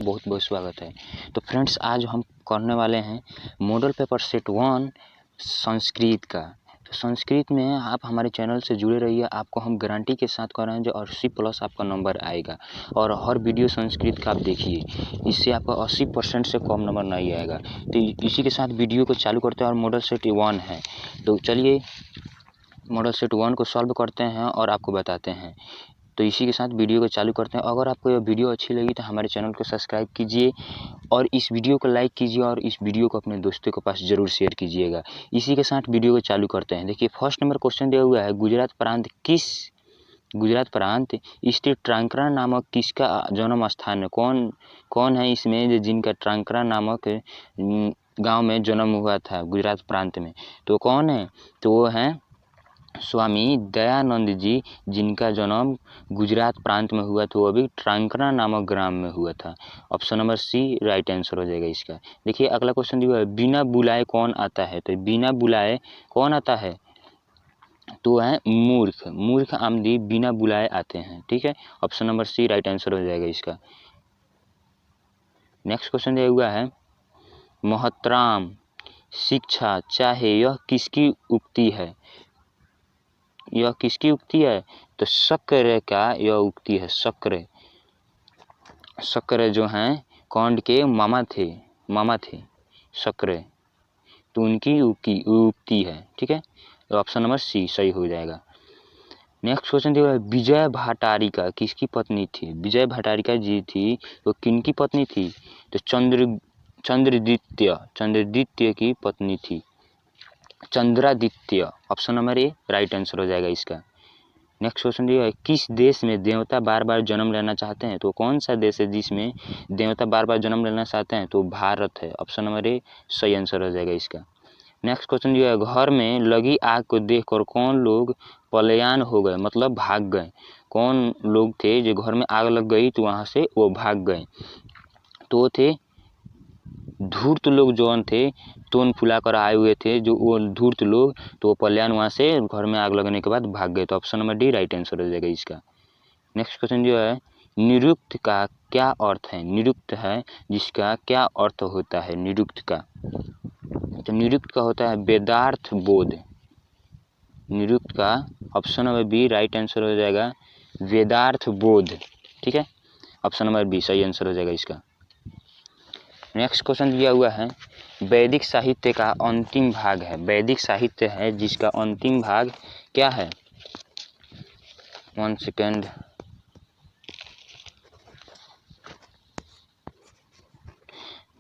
बहुत बहुत स्वागत है। तो फ्रेंड्स, आज हम करने वाले हैं मॉडल पेपर सेट 1 संस्कृत का। तो संस्कृत में आप हमारे चैनल से जुड़े रहिए, आपको हम गारंटी के साथ कह रहे हैं जो 80+ आपका नंबर आएगा। और हर वीडियो संस्कृत का आप देखिए, इससे आपका 80% से कम नंबर नहीं आएगा। तो इसी के साथ वीडियो को चालू करते हैं और मॉडल सेट 1 है। तो चलिए मॉडल सेट 1 को सॉल्व करते हैं और आपको बताते हैं। तो इसी के साथ वीडियो को चालू करते हैं। अगर आपको यह वीडियो अच्छी लगी तो हमारे चैनल को सब्सक्राइब कीजिए और इस वीडियो को लाइक कीजिए और इस वीडियो को अपने दोस्तों के पास ज़रूर शेयर कीजिएगा। इसी के साथ वीडियो को चालू करते हैं। देखिए, फर्स्ट नंबर क्वेश्चन दिया हुआ है, गुजरात प्रांत स्थित ट्रांकरा नामक किसका जन्म स्थान है? कौन है इसमें जिनका ट्रांकरा नामक गाँव में जन्म हुआ था गुजरात प्रांत में? तो कौन है? तो वो हैं स्वामी दयानंद जी, जिनका जन्म गुजरात प्रांत में हुआ था, वो भी ट्रांकरा नामक ग्राम में हुआ था। Option number C right answer हो जाएगा इसका। देखिए, अगला क्वेश्चन दिया है, बिना बुलाए कौन आता है? तो बिना बुलाए कौन आता है? तो है मूर्ख आमदी बिना बुलाए आते हैं। ठीक है, option number C right answer हो जाएगा इसका। नेक्स्ट क्वेश्चन दिया हुआ है, मोहतराम शिक्षा चाहे, यह किसकी उक्ति है? यह किसकी उक्ति है? तो शक्र का यह उक्ति है। शक्र जो हैं कौंड के मामा थे शक्र, तो उनकी उक्ति है। ठीक है, तो ऑप्शन नंबर सी सही हो जाएगा। नेक्स्ट क्वेश्चन दिया है, विजय भट्टारिका किसकी पत्नी थी? विजय भट्टारिका जी थी, वो किनकी पत्नी थी? तो चंद्रदित्य की पत्नी थी। Chandraditya, option number A right answer हो जाएगा इसका। नेक्स्ट क्वेश्चन दिया है, किस देश में देवता बार बार जन्म लेना चाहते हैं? तो कौन सा देश है जिसमें देवता बार बार जन्म लेना चाहते हैं? तो भारत है। ऑप्शन नंबर ए सही आंसर हो जाएगा इसका। नेक्स्ट क्वेश्चन दिया है, घर में लगी आग को देखकर कौन लोग पलायन हो गए, मतलब भाग गए? कौन लोग थे जो घर में आग लग गई तो वहाँ से वो भाग गए? तो थे धूर्त लोग, जौन थे तोन फुला कर आए हुए थे, जो वो धूर्त लोग, तो वो पलायन वहाँ से घर में आग लगने के बाद भाग गए। तो option number D right answer हो जाएगा इसका। नेक्स्ट क्वेश्चन जो है, निरुक्त का क्या अर्थ है? निरुक्त है जिसका क्या अर्थ होता है निरुक्त का? तो निरुक्त का होता है वेदार्थ बोध। निरुक्त का option number B right answer हो जाएगा, वेदार्थ बोध। ठीक है, ऑप्शन नंबर बी सही आंसर हो जाएगा इसका। नेक्स्ट क्वेश्चन दिया हुआ है, वैदिक साहित्य का अंतिम भाग है। वैदिक साहित्य है जिसका अंतिम भाग क्या है? 1 सेकेंड।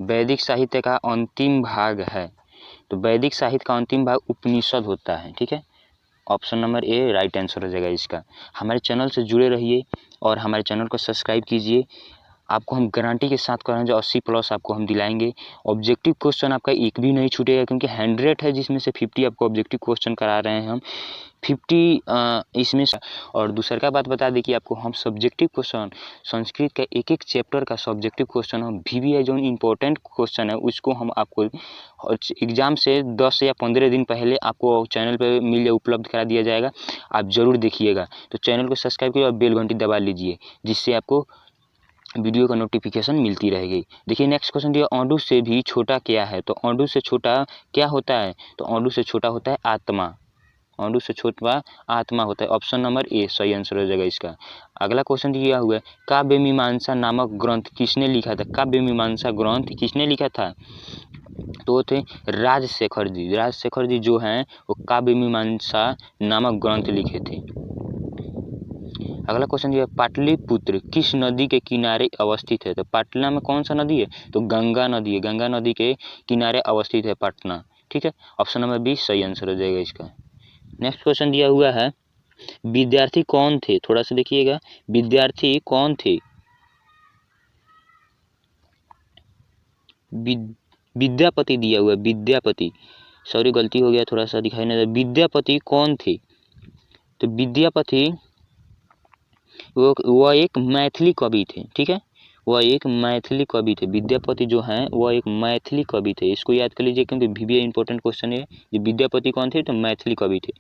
वैदिक साहित्य का अंतिम भाग है, तो वैदिक साहित्य का अंतिम भाग उपनिषद होता है। ठीक है, option number A right answer हो जाएगा इसका। हमारे चैनल से जुड़े रहिए और हमारे चैनल को सब्सक्राइब कीजिए। आपको हम गारंटी के साथ कह रहे हैं जो 80+ आपको हम दिलाएंगे। ऑब्जेक्टिव क्वेश्चन आपका एक भी नहीं छूटेगा, क्योंकि 100 है जिसमें से 50 आपको ऑब्जेक्टिव क्वेश्चन करा रहे हैं हम। 50 इसमें से। और दूसरा का बात बता दें कि आपको हम सब्जेक्टिव क्वेश्चन संस्कृत का एक चैप्टर का सब्जेक्टिव क्वेश्चन हम VVI जो इम्पोर्टेंट क्वेश्चन है उसको हम आपको एग्ज़ाम से 10 या 15 दिन पहले आपको चैनल पे उपलब्ध करा दिया जाएगा। आप ज़रूर देखिएगा। तो चैनल को सब्सक्राइब कीजिए और बेल घंटी दबा लीजिए, जिससे आपको वीडियो का नोटिफिकेशन मिलती रहेगी। देखिए, नेक्स्ट क्वेश्चन दिया, औंधु से भी छोटा क्या है? तो औंधु से छोटा क्या होता है? तो औंधु से छोटा होता है आत्मा। औंधु से छोटा आत्मा होता है। ऑप्शन नंबर ए सही आंसर हो जाएगा इसका। अगला क्वेश्चन दिया हुआ है, काव्य मीमांसा नामक ग्रंथ किसने लिखा था? काव्य मीमांसा ग्रंथ किसने लिखा था? तो थे राजशेखर जी। राजशेखर जी जो हैं वो काव्य मीमांसा नामक ग्रंथ लिखे थे। अगला क्वेश्चन ये, पाटलिपुत्र किस नदी के किनारे अवस्थित है? तो पटना में कौन सा नदी है? तो गंगा नदी है। गंगा नदी के किनारे अवस्थित है पटना। ठीक है, ऑप्शन नंबर बी सही आंसर हो जाएगा इसका। नेक्स्ट क्वेश्चन दिया हुआ है, विद्यार्थी कौन थे? थोड़ा सा देखिएगा, विद्यार्थी कौन थे? विद्यापति दिया हुआ है, विद्यापति। सॉरी, गलती हो गया, थोड़ा सा दिखाई नहीं दे। विद्यापति कौन थे? तो विद्यापति वह एक मैथिली कवि थे। ठीक है, वह एक मैथिली कवि थे। विद्यापति जो हैं वह एक मैथिली कवि थे। इसको याद कर लीजिए, क्योंकि VVI इंपॉर्टेंट क्वेश्चन है। विद्यापति कौन थे? तो मैथिली कवि थे।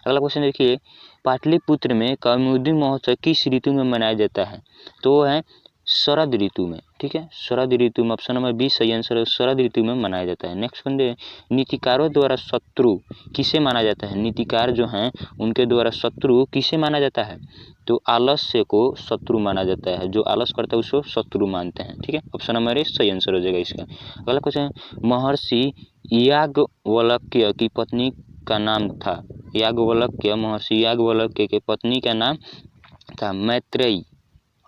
अगला क्वेश्चन देखिए, पाटलिपुत्र में कौमुदी महोत्सव किस ऋतु में मनाया जाता है? तो है शरद ऋतु में। ठीक है, शरद ऋतु में। ऑप्शन नंबर बी सही आंसर है, शरद ऋतु में मनाया जाता है। नेक्स्ट क्वेश्चन, नीतिकारों द्वारा शत्रु किसे माना जाता है? नीतिकार जो हैं उनके द्वारा शत्रु किसे माना जाता है? तो आलस्य को शत्रु माना जाता है, जो आलस करता है उसको शत्रु मानते हैं। ठीक है, ऑप्शन नंबर ए सही आंसर हो जाएगा इसका। अगला क्वेश्चन, महर्षि याज्ञवल्क्य की पत्नी का नाम था? याज्ञवल्क्य, महर्षि याज्ञवल्क्य की पत्नी का नाम था मैत्रेयी।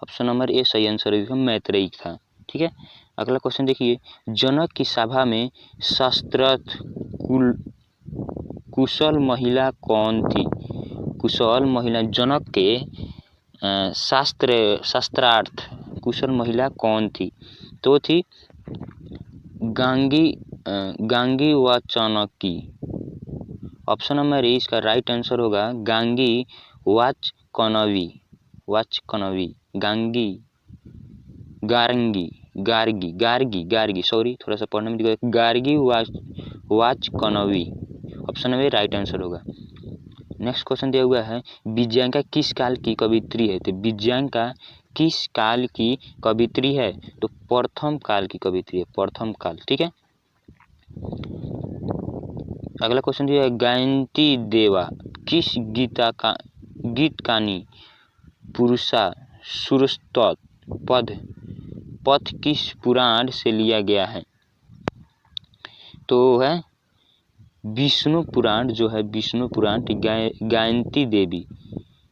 ऑप्शन नंबर ए सही आंसर है, मैत्रेयी था। ठीक है, अगला क्वेश्चन देखिए, जनक की सभा में शास्त्रार्थ कुशल महिला कौन थी? कुशल महिला जनक के शास्त्रार्थ कुशल महिला कौन थी? तो थी गांगी व चाणक्य। ऑप्शन नंबर ए इसका राइट आंसर होगा गांगी वाचकनवी। गांगी गार्गी सॉरी, थोड़ा सा पढ़ने में दिक्कत, Gargi Vachaknavi. Option number right answer होगा। नेक्स्ट क्वेश्चन दिया हुआ है, विजयांका किस काल की कवित्री है? तो विजयांका किस काल की कवित्री है? तो प्रथम काल की कवित्री है, प्रथम काल। ठीक है, अगला क्वेश्चन दिया है, गायंती देवा किस गीतकानी पुरुषा सुरस्तोत पथ किस पुराण से लिया गया है? तो है विष्णु पुराण, जो है विष्णु पुराण गायंती देवी।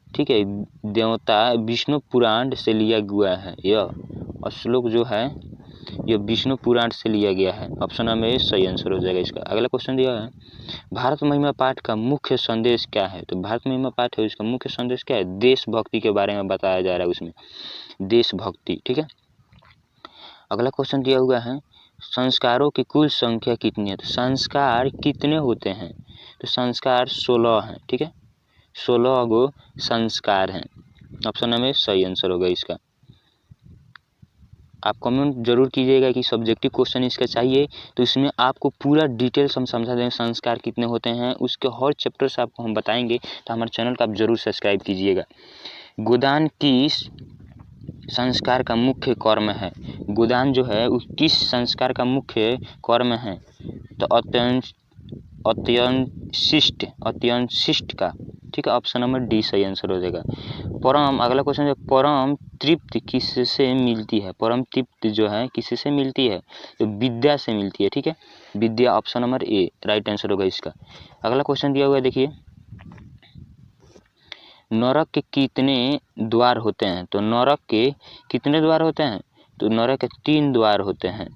ठीक है, देवता विष्णु पुराण से लिया गया है यह श्लोक जो है यह विष्णु पुराण से लिया गया है। ऑप्शन नंबर सही आंसर हो जाएगा इसका। अगला क्वेश्चन दिया है, भारत महिमा पाठ का मुख्य संदेश क्या है? तो भारत महिमा पाठ है इसका मुख्य संदेश क्या है? देशभक्ति के बारे में बताया जा रहा है उसमें, देशभक्ति। ठीक है, अगला क्वेश्चन दिया हुआ है, संस्कारों की कुल संख्या कितनी है? तो संस्कार कितने होते हैं? तो संस्कार 16 हैं। ठीक है, 16 गो संस्कार हैं। ऑप्शन नंबर सही आंसर होगा इसका। आप कमेंट जरूर कीजिएगा कि सब्जेक्टिव क्वेश्चन इसका चाहिए, तो इसमें आपको पूरा डिटेल्स हम समझा देंगे, संस्कार कितने होते हैं उसके हर चैप्टर से आपको हम बताएंगे। तो हमारे चैनल को आप जरूर सब्सक्राइब कीजिएगा। गोदान किस संस्कार का मुख्य कर्म है? गोदान जो है उस किस संस्कार का मुख्य कर्म है? तो अत्यंत शिष्ट का। ठीक है, ऑप्शन नंबर डी सही आंसर हो जाएगा। परम, अगला क्वेश्चन है, परम तृप्ति किससे मिलती है? परम तृप्ति जो है किससे मिलती है? तो विद्या से मिलती है। ठीक है, विद्या, option number A right answer होगा इसका। अगला क्वेश्चन दिया हुआ है, देखिए, नरक के कितने द्वार होते हैं? तो नरक के कितने द्वार होते हैं? तो नरक के 3 द्वार होते हैं।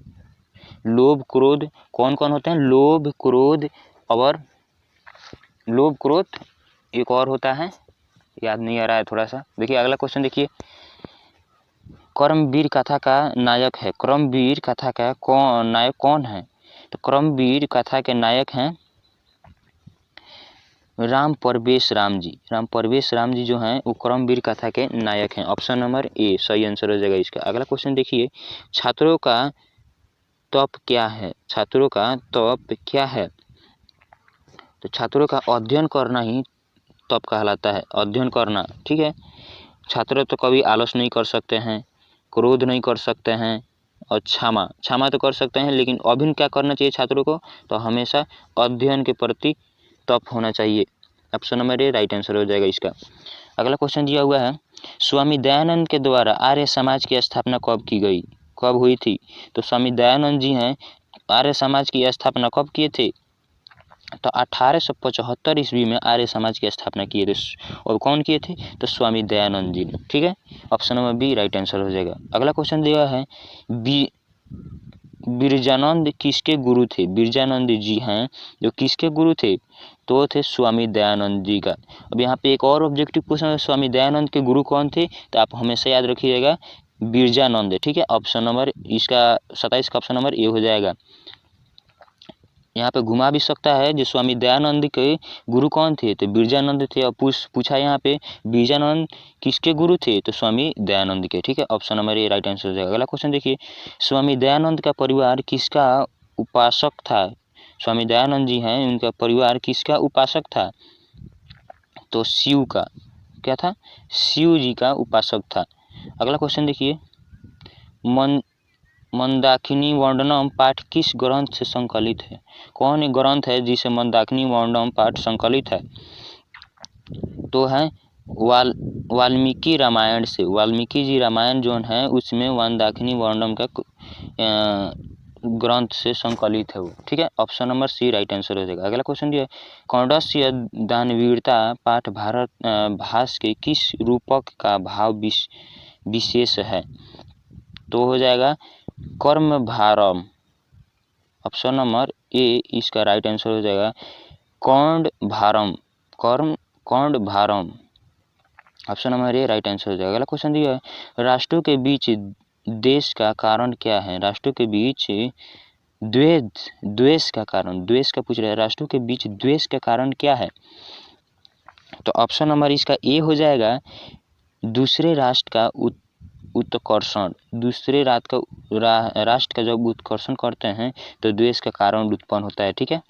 लोभ क्रोध, कौन कौन होते हैं? लोभ क्रोध एक और होता है, याद नहीं आ रहा है थोड़ा सा। देखिए अगला क्वेश्चन देखिए, कर्मवीर कथा का नायक है? कर्मवीर कथा का नायक कौन है? तो कर्मवीर कथा के नायक हैं राम परवेश राम जी जो हैं वो कर्मवीर कथा के नायक हैं। ऑप्शन नंबर ए सही आंसर हो जाएगा इसका। अगला क्वेश्चन देखिए, छात्रों का तप क्या है? छात्रों का तप क्या है? तो छात्रों का अध्ययन करना ही तप कहलाता है, अध्ययन करना। ठीक है, छात्र तो कभी आलस नहीं कर सकते हैं, क्रोध नहीं कर सकते हैं, और क्षमा तो कर सकते हैं, लेकिन अभी क्या करना चाहिए छात्रों को? तो हमेशा अध्ययन के प्रति तप होना चाहिए। Option number A right answer हो जाएगा इसका। अगला क्वेश्चन दिया हुआ है, स्वामी दयानंद के द्वारा आर्य समाज की स्थापना कब हुई थी? तो स्वामी दयानंद जी हैं आर्य समाज की स्थापना कब किए थे? तो 1875 ईस्वी में आर्य समाज की स्थापना किए थे। और कौन किए थे? तो स्वामी दयानंद जी ने। ठीक है, option number B right answer हो जाएगा। अगला क्वेश्चन दिया है, बिरजानंद किसके गुरु थे? बिरजानंद जी हैं जो किसके गुरु थे? तो थे स्वामी दयानंद जी का। अब यहाँ पे एक और ऑब्जेक्टिव क्वेश्चन है, स्वामी दयानंद के गुरु कौन थे? तो आप हमेशा याद रखिएगा बिरजानंद। ठीक है, ऑप्शन नंबर इसका 27 का ऑप्शन नंबर ए हो जाएगा। यहाँ पे घुमा भी सकता है, जो स्वामी दयानंद के गुरु कौन थे? तो बिरजानंद थे। और पूछा यहाँ पे बिरजानंद किसके गुरु थे? तो स्वामी दयानंद के। ठीक है, option number A right answer हो जाएगा। अगला क्वेश्चन देखिए, स्वामी दयानंद का परिवार किसका उपासक था? स्वामी दयानंद जी हैं, उनका परिवार किसका उपासक था? तो शिव का। क्या था? शिव जी का उपासक था। अगला क्वेश्चन देखिए, मंदाकिनी वर्णनम पाठ किस ग्रंथ से संकलित है? कौन एक ग्रंथ है जिसे मंदाकिनी वर्णनम पाठ संकलित है? तो है वाल्मीकि रामायण से। वाल्मीकि जी रामायण जो है उसमें मंदाकिनी वर्णनम का ग्रंथ से संकलित है वो, ठीक है। Option number C right answer हो जाएगा। अगला क्वेश्चन दिया कौंडस्य दानवीरता पाठ भारत भास के किस रूपक का भाव विशेष है? तो हो जाएगा कर्म भारम। ऑप्शन नंबर ए इसका राइट आंसर हो जाएगा कौंड भारम, कौंड भारम। Option number A right answer हो जाएगा। अगला क्वेश्चन दिया है राष्ट्रों के बीच देश का कारण क्या है? राष्ट्रों के बीच द्वेष का कारण, द्वेष का पूछ रहा है, राष्ट्रों के बीच द्वेष का कारण क्या है? तो ऑप्शन नंबर इसका ए हो जाएगा दूसरे राष्ट्र का उत्कर्षण। दूसरे राष्ट्र का जब उत्कर्षण करते हैं तो द्वेष का कारण उत्पन्न होता है, ठीक है।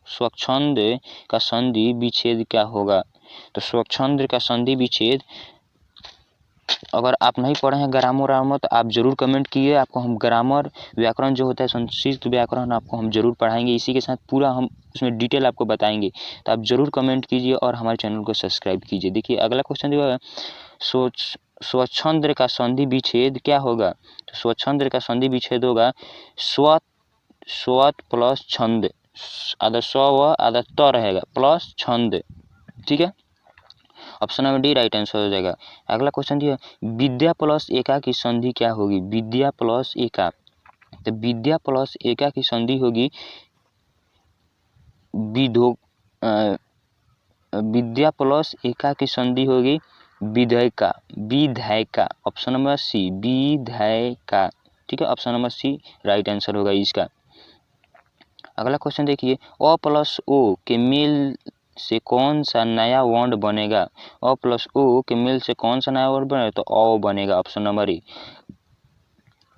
स्वच्छंद का संधि विच्छेद क्या होगा? तो स्वच्छंद का संधि विच्छेद अगर आप नहीं पढ़े हैं ग्रामर तो आप जरूर कमेंट कीजिए, आपको हम ग्रामर व्याकरण जो होता है संस्कृत व्याकरण आपको हम जरूर पढ़ाएंगे, इसी के साथ पूरा हम उसमें डिटेल आपको बताएंगे। तो आप जरूर कमेंट कीजिए और हमारे चैनल को सब्सक्राइब कीजिए। देखिए अगला क्वेश्चन जो है स्वच्छंद का संधि विच्छेद क्या होगा? तो स्वच्छंद का संधि विच्छेद होगा स्वत प्लस छंद, आधा स्व व आधा त रहेगा प्लस छंद, ठीक है। Option number D right answer हो जाएगा। अगला क्वेश्चन दिया विद्या प्लस एका की संधि क्या होगी? विद्या प्लस एका, तो विद्या प्लस एका की संधि होगी विद्या प्लस एका की संधि होगी विधेयका, विधेयका। ऑप्शन नंबर सी विधेयका, ठीक है। Option number C right answer होगा इसका। अगला क्वेश्चन देखिए अ प्लस ओ के मेल से कौन सा नया वर्ण बनेगा? अ प्लस ओ के मेल से कौन सा नया वर्ण बनेगा? तो अ बनेगा। ऑप्शन नंबर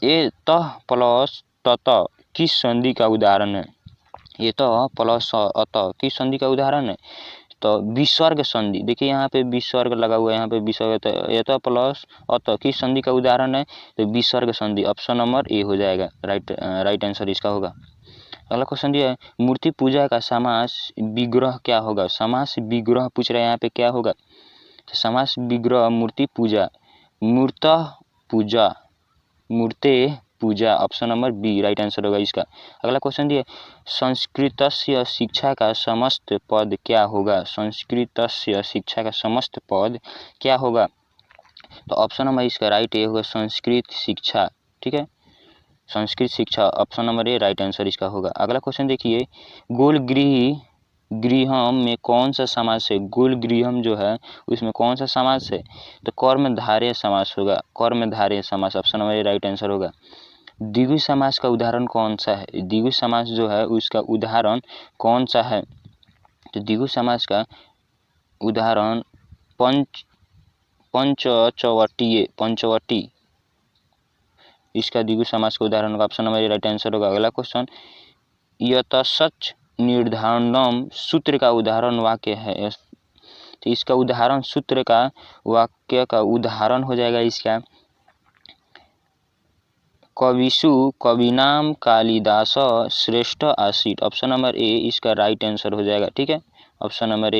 ए तह प्लस तत किस संधि का उदाहरण है? ये तो प्लस अत किस संधि का उदाहरण है? तो विसर्ग संधि। देखिए यहाँ पे विसर्ग लगा हुआ है, यहाँ पे विसर्ग, ये तो प्लस अत किस संधि का उदाहरण है? तो विसर्ग संधि। ऑप्शन नंबर ए हो जाएगा, राइट आंसर इसका होगा। अगला क्वेश्चन दिया है मूर्ति पूजा का समास विग्रह क्या होगा? समास विग्रह पूछ रहे हैं यहाँ पे क्या होगा? तो समास विग्रह मूर्ति पूजा, मूर्त पूजा, मूर्ते पूजा। Option number B right answer होगा इसका। अगला क्वेश्चन दिया संस्कृतस्य शिक्षा का समस्त पद क्या होगा? संस्कृतस्य शिक्षा का समस्त पद क्या होगा? तो ऑप्शन नंबर इसका राइट ए होगा संस्कृत शिक्षा, ठीक है। संस्कृत शिक्षा, option number A right answer इसका होगा। अगला क्वेश्चन देखिए गोल गृहम में कौन सा समास है? गोल गृहम जो है उसमें कौन सा समास है? तो कर्मधारय समास होगा, कर्मधारय समास। Option number A right answer होगा। द्विगु समास का उदाहरण कौन सा है? द्विगु समास जो है उसका उदाहरण कौन सा है? तो द्विगु समास का उदाहरण पंचवटी, इसका द्विगु समास का उदाहरण होगा। ऑप्शन नंबर राइट आंसर होगा। अगला क्वेश्चन यतसच निर्धारणम सूत्र का उदाहरण वाक्य है, तो इसका उदाहरण सूत्र का वाक्य का उदाहरण हो जाएगा इसका कविषु कविनाम कालिदास श्रेष्ठ आसीत। ऑप्शन नंबर ए इसका राइट आंसर हो जाएगा, ठीक है। ऑप्शन नंबर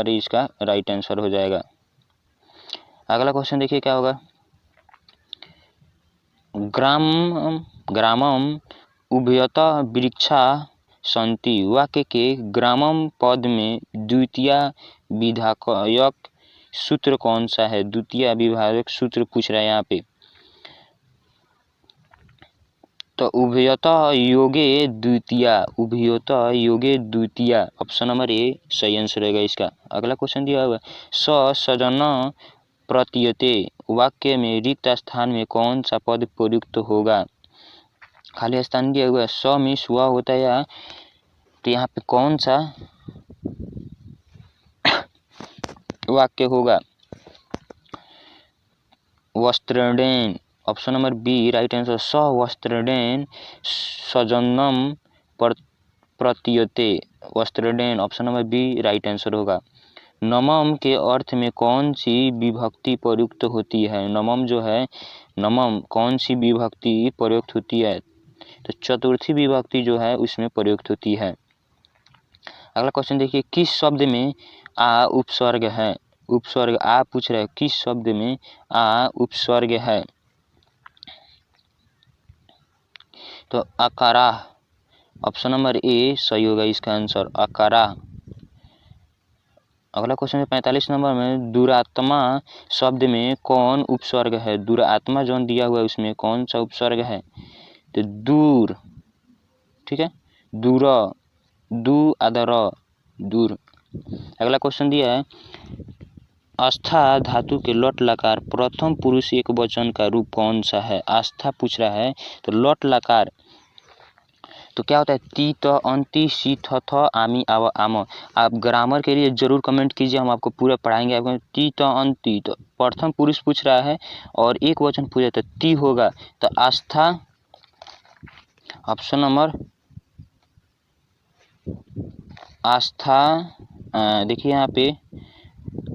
ए इसका राइट आंसर हो जाएगा। अगला क्वेश्चन देखिए क्या होगा ग्रामम उभयतः वृक्षा संति वाक्य के ग्रामम पद में द्वितीय विधायक सूत्र कौन सा है? द्वितीय विधायक सूत्र पूछ रहा है यहाँ पे। तो उभयतः योगे द्वितीय, ऑप्शन नंबर ए सही आंसर रहेगा इसका। अगला क्वेश्चन दिया हुआ सजन प्रतीयते वाक्य में रिक्त स्थान में कौन सा पद प्रयुक्त होगा? खाली स्थान दिया हुआ स में स्व होता है या, तो यहाँ पे कौन सा वाक्य होगा? वस्त्रेण। Option number B right answer स वस्त्रेण सजनम प्रतीयते, वस्त्रेण। Option number B right answer होगा। नमम के अर्थ में कौन सी विभक्ति प्रयुक्त होती है? नमम जो है, नमम कौन सी विभक्ति प्रयुक्त होती है? तो चतुर्थी विभक्ति जो है उसमें प्रयुक्त होती है। अगला क्वेश्चन देखिए, किस शब्द में आ उपसर्ग है? उपसर्ग आ पूछ रहा है, किस शब्द में आ उपसर्ग है? तो अकारा, ऑप्शन नंबर ए सही होगा इसका आंसर, अकारा। अगला क्वेश्चन है 45 नंबर में, दुरात्मा शब्द में कौन उपसर्ग है? दुरात्मा जो दिया हुआ है उसमें कौन सा उपसर्ग है? तो दूर, ठीक है, दूर, दू आदर, दूर। अगला क्वेश्चन दिया है, आस्था धातु के लट लकार प्रथम पुरुष एक वचन का रूप कौन सा है? आस्था पूछ रहा है, तो लट लकार तो क्या होता है? ती, त, अंति, सी, थ, थ, आमी, आव, आम। आप ग्रामर के लिए जरूर कमेंट कीजिए, हम आपको पूरा पढ़ाएंगे। आपको ती, त, अंति, तो प्रथम पुरुष पूछ रहा है और एक वचन पूछा तो ती होगा, तो आस्था, ऑप्शन नंबर आस्था। देखिए यहाँ पे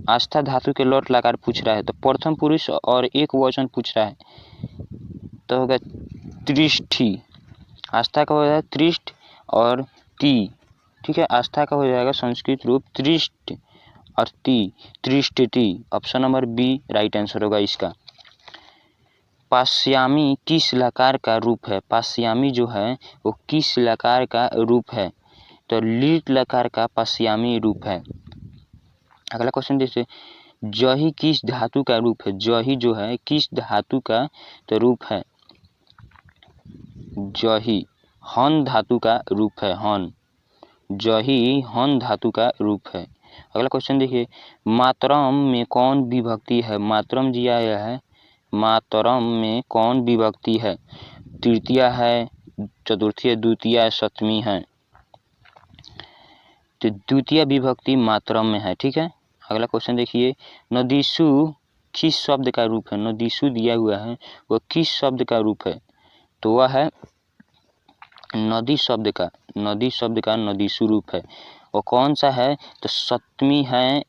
आस्था धातु के लट लकार पूछ रहा है, तो प्रथम पुरुष और एक वचन पूछ रहा है, तो होगा त्रिष्ठी। आस्था का हो जाएगा त्रिष्ठ और ती, ठीक है, आस्था का हो जाएगा संस्कृत रूप त्रिष्ठ और ती, त्रिष्टति। Option number B right answer होगा इसका। पाश्यामी किस लकार का रूप है? पाश्यामी जो है वो किस लकार का रूप है? तो लीट लकार का पाश्यामी रूप है। अगला क्वेश्चन देखिए, जही किस धातु का रूप है? जही जो है किस धातु का तो रूप है? जही हन धातु का रूप है, हन, जही हन धातु का रूप है। अगला क्वेश्चन देखिए, मातरम में कौन विभक्ति है? मातरम दिया गया है, मातरम में कौन विभक्ति है? तृतीय है, चतुर्थी है, द्वितीय है, सप्तमी है? तो द्वितीय विभक्ति मातरम में है, ठीक है। अगला क्वेश्चन देखिए, नदीसु किस शब्द का रूप है? नदीसु दिया हुआ है, वह किस शब्द का रूप है? तो वह है नदी शब्द का, नदी शब्द का नदीसु रूप है। वो कौन सा है? तो सप्तमी है,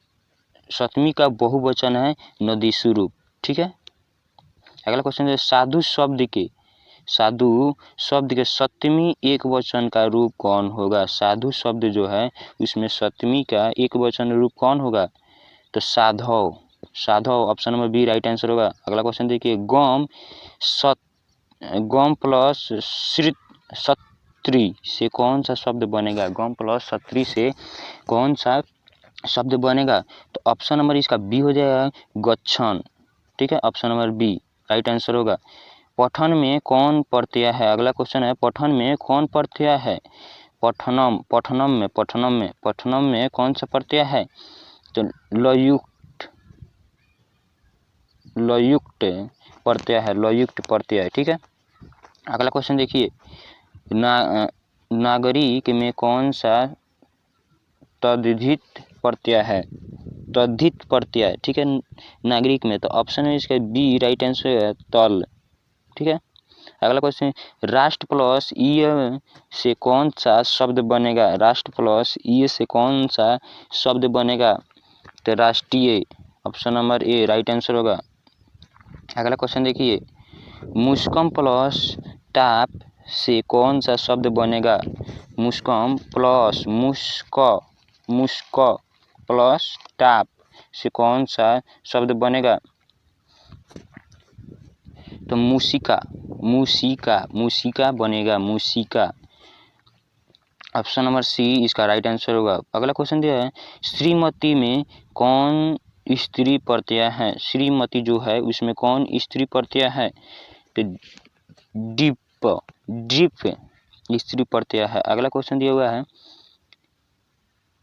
सप्तमी का बहुवचन है नदीसु रूप, ठीक है। अगला क्वेश्चन है, साधु शब्द के, साधु शब्द के सप्तमी एक वचन का रूप कौन होगा? साधु शब्द जो है उसमें सप्तमी का एक वचन रूप कौन होगा? तो साधव, साधव, option number B right answer होगा। अगला क्वेश्चन देखिए, गम गम प्लस सत्री से कौन सा शब्द बनेगा? गम प्लस सत्री से कौन सा शब्द बनेगा? तो ऑप्शन नंबर इसका बी हो जाएगा, गच्छन, ठीक है, option number B right answer होगा। पठन में कौन प्रत्यय है? अगला क्वेश्चन है, पठन में कौन प्रत्यय है? पठनम, पठनम में, पठनम में, पठनम में कौन सा प्रत्यय है? तो लयुक्त, लयुक्त प्रत्यय है, लयुक्त प्रत्यय है, ठीक है। अगला क्वेश्चन देखिए, नागरिक में कौन सा तद्धित प्रत्यय है? तद्धित प्रत्यय, ठीक है, नागरिक में, तो ऑप्शन है इसका बी राइट आंसर है, तल, ठीक है। अगला क्वेश्चन, राष्ट्र प्लस ई से कौन सा शब्द बनेगा? राष्ट्र प्लस ई से कौन सा शब्द बनेगा? तो राष्ट्रीय, option number A right answer होगा। अगला क्वेश्चन देखिए, मुस्कम प्लस टाप से कौन सा शब्द बनेगा? मुस्कम प्लस मुस्क, मुस्क प्लस टाप से कौन सा शब्द बनेगा? तो मूसिका, मूसिका, मूसिका बनेगा, मूसिका, ऑप्शन नंबर सी इसका राइट आंसर होगा। अगला क्वेश्चन दिया है, श्रीमती में कौन स्त्री प्रत्यय है? श्रीमती जो है उसमें कौन स्त्री प्रत्यय है? तो डिप, डिप स्त्री प्रत्यय है। अगला क्वेश्चन दिया हुआ है,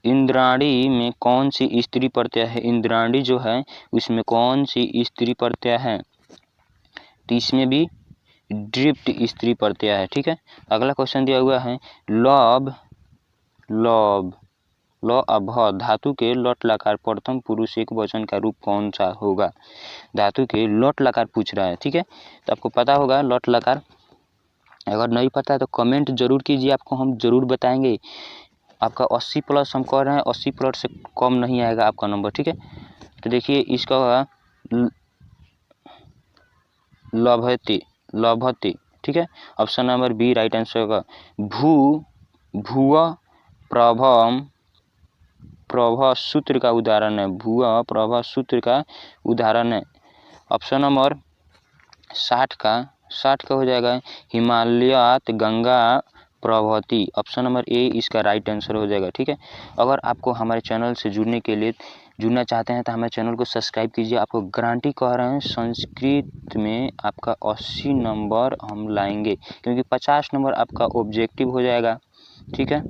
इंद्राणी में कौन सी स्त्री प्रत्यय है? इंद्राणी जो है उसमें कौन सी स्त्री प्रत्यय है? तो इसमें भी ड्रिफ्ट स्त्री प्रत्यय है, ठीक है। अगला क्वेश्चन दिया हुआ है, लव, लव, ल अभ धातु के लट लकार प्रथम पुरुष एक वचन का रूप कौन सा होगा? धातु के लट लकार पूछ रहा है, ठीक है, तो आपको पता होगा लट लकार। अगर नहीं पता है तो कमेंट जरूर कीजिए, आपको हम जरूर बताएंगे। आपका 80 प्लस हम कह रहे हैं, 80 प्लस से कम नहीं आएगा आपका नंबर, ठीक है। तो देखिए इसका होगा लभते, ठीक है। Option number B right answer होगा। भुव प्रभ सूत्र का उदाहरण है, भुव प्रभ सूत्र का उदाहरण है। ऑप्शन नंबर 60 का हो जाएगा हिमालयात गंगा प्रवहती। ऑप्शन नंबर ए इसका राइट आंसर हो जाएगा, ठीक है। अगर आपको हमारे चैनल से जुड़ना चाहते हैं तो हमारे चैनल को सब्सक्राइब कीजिए। आपको गारंटी कह रहे हैं संस्कृत में आपका 80 नंबर हम लाएंगे, क्योंकि 50 नंबर आपका ऑब्जेक्टिव हो जाएगा, ठीक है।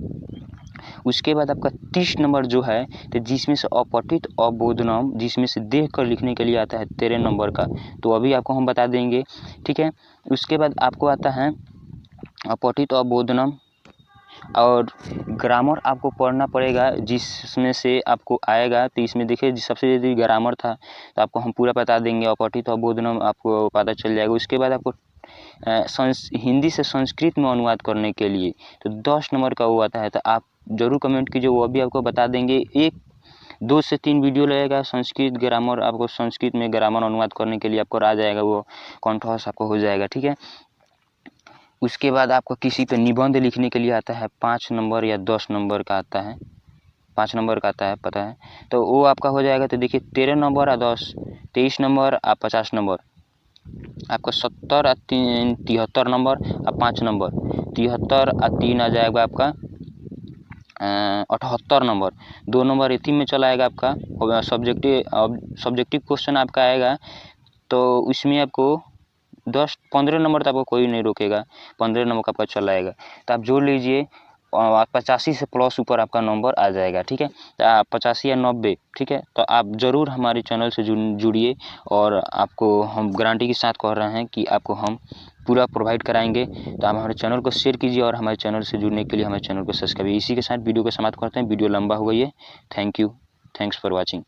उसके बाद आपका 30 नंबर जो है, तो जिसमें से अपठित अबोधनम, जिसमें से देख कर लिखने के लिए आता है 13 नंबर का, तो अभी आपको हम बता देंगे, ठीक है। उसके बाद आपको आता है अपठित अबोधनम, और ग्रामर आपको पढ़ना पड़ेगा, जिसमें से आपको आएगा। तो इसमें देखिए सबसे ज़्यादा ग्रामर था, तो आपको हम पूरा बता देंगे। अपठित अबोधनम आपको पता चल जाएगा। उसके बाद आपको हिंदी से संस्कृत में अनुवाद करने के लिए तो 10 नंबर का वो आता है, तो आप ज़रूर कमेंट कीजिए, वो भी आपको बता देंगे। 2 से 3 वीडियो लगेगा संस्कृत ग्रामर, आपको संस्कृत में ग्रामर अनुवाद करने के लिए आपको आ जाएगा, वो कंठस्थ आपको हो जाएगा, ठीक है। उसके बाद आपको किसी पे निबंध लिखने के लिए आता है 5 नंबर या 10 नंबर का आता है, 5 नंबर का आता है, पता है, तो वो आपका हो जाएगा। तो देखिए 13 नंबर और 10, 23 नंबर और 50 नंबर, आपका 70 और 73 नंबर और 5 नंबर, 73 और 3 आ जाएगा आपका 78 नंबर। 2 नंबर इसी में चला आएगा आपका सब्जेक्टिव क्वेश्चन आपका आएगा, तो उसमें आपको 10-15 नंबर तो आपको कोई नहीं रोकेगा, 15 नंबर का आपका चला आएगा। तो आप जोड़ लीजिए 85 से प्लस ऊपर आपका नंबर आ जाएगा, ठीक है। तो आप 85 या 90, ठीक है। तो आप ज़रूर हमारे चैनल से जुड़िए, और आपको हम गारंटी के साथ कह रहे हैं कि आपको हम पूरा प्रोवाइड कराएंगे। तो आप हमारे चैनल को शेयर कीजिए, और हमारे चैनल से जुड़ने के लिए हमारे चैनल को सब्सक्राइब। इसी के साथ वीडियो को समाप्त करते हैं, वीडियो लंबा हो गई है। Thank you, thanks for watching.